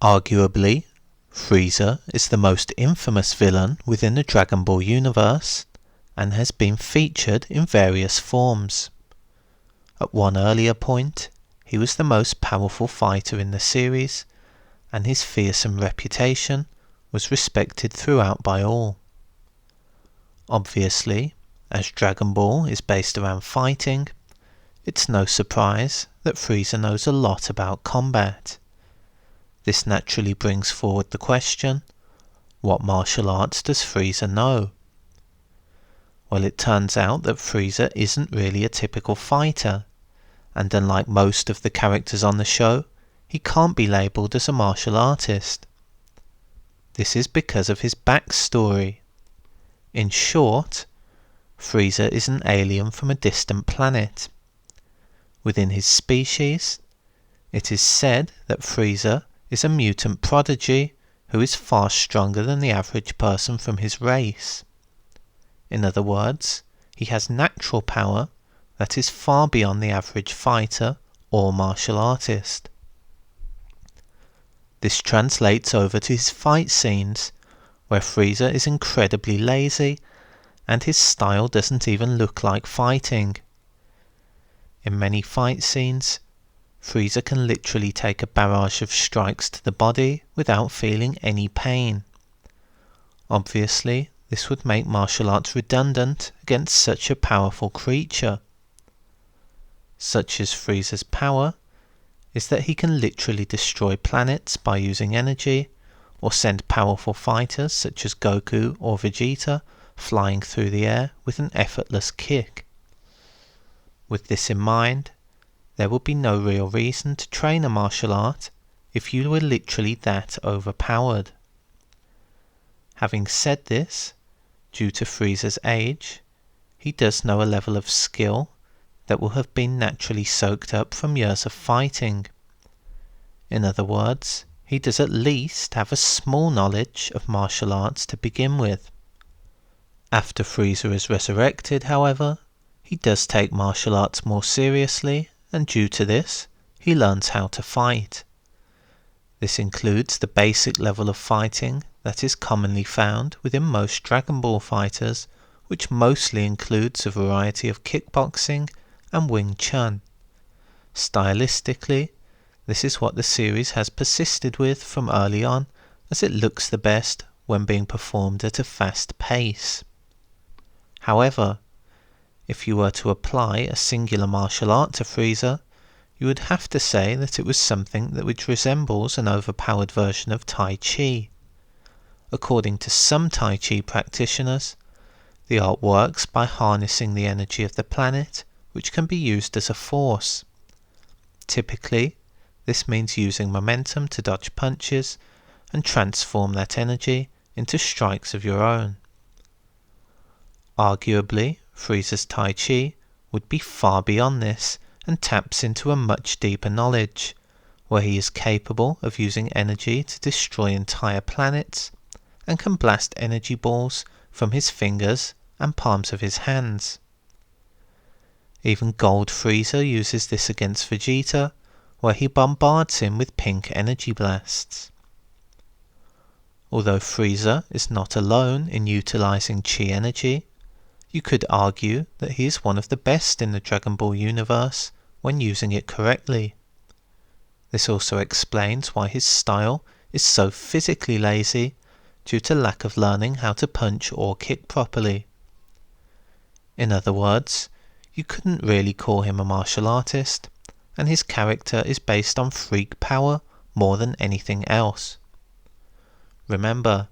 Arguably, Frieza is the most infamous villain within the Dragon Ball universe and has been featured in various forms. At one earlier point, he was the most powerful fighter in the series, and his fearsome reputation was respected throughout by all. Obviously, as Dragon Ball is based around fighting, it's no surprise that Frieza knows a lot about combat. This naturally brings forward the question, what martial arts does Frieza know? Well, it turns out that Frieza isn't really a typical fighter, and unlike most of the characters on the show, he can't be labelled as a martial artist. This is because of his backstory. In short, Frieza is an alien from a distant planet. Within his species, it is said that Frieza is a mutant prodigy who is far stronger than the average person from his race. In other words, he has natural power that is far beyond the average fighter or martial artist. This translates over to his fight scenes, where Frieza is incredibly lazy and his style doesn't even look like fighting. In many fight scenes, Frieza can literally take a barrage of strikes to the body without feeling any pain. Obviously, this would make martial arts redundant against such a powerful creature. Such as Frieza's power is that he can literally destroy planets by using energy, or send powerful fighters such as Goku or Vegeta flying through the air with an effortless kick. With this in mind, there would be no real reason to train a martial art if you were literally that overpowered. Having said this, due to Frieza's age, he does know a level of skill that will have been naturally soaked up from years of fighting. In other words, he does at least have a small knowledge of martial arts to begin with. After Frieza is resurrected, however, he does take martial arts more seriously, and due to this, he learns how to fight. This includes the basic level of fighting that is commonly found within most Dragon Ball fighters, which mostly includes a variety of kickboxing and Wing Chun. Stylistically, this is what the series has persisted with from early on, as it looks the best when being performed at a fast pace. However, if you were to apply a singular martial art to Frieza, you would have to say that it was something that which resembles an overpowered version of Tai Chi. According to some Tai Chi practitioners, the art works by harnessing the energy of the planet, which can be used as a force. Typically, this means using momentum to dodge punches and transform that energy into strikes of your own. Arguably, Frieza's Tai Chi would be far beyond this and taps into a much deeper knowledge, where he is capable of using energy to destroy entire planets and can blast energy balls from his fingers and palms of his hands. Even Gold Frieza uses this against Vegeta, where he bombards him with pink energy blasts. Although Frieza is not alone in utilizing Chi energy, you could argue that he is one of the best in the Dragon Ball universe when using it correctly. This also explains why his style is so physically lazy due to lack of learning how to punch or kick properly. In other words, you couldn't really call him a martial artist, and his character is based on freak power more than anything else. Remember,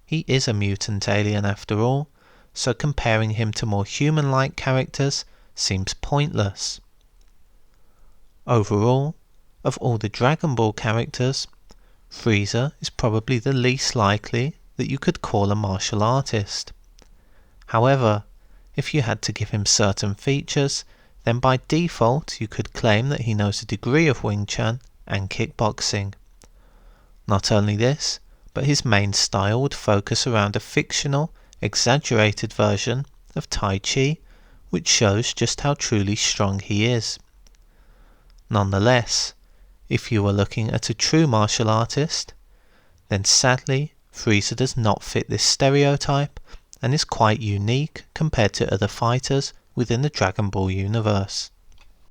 he is a mutant alien after all, so comparing him to more human-like characters seems pointless. Overall, of all the Dragon Ball characters, Frieza is probably the least likely that you could call a martial artist. However, if you had to give him certain features, then by default you could claim that he knows a degree of Wing Chun and kickboxing. Not only this, but his main style would focus around a fictional, exaggerated version of Tai Chi, which shows just how truly strong he is. Nonetheless, if you were looking at a true martial artist, then sadly Frieza does not fit this stereotype and is quite unique compared to other fighters within the Dragon Ball universe.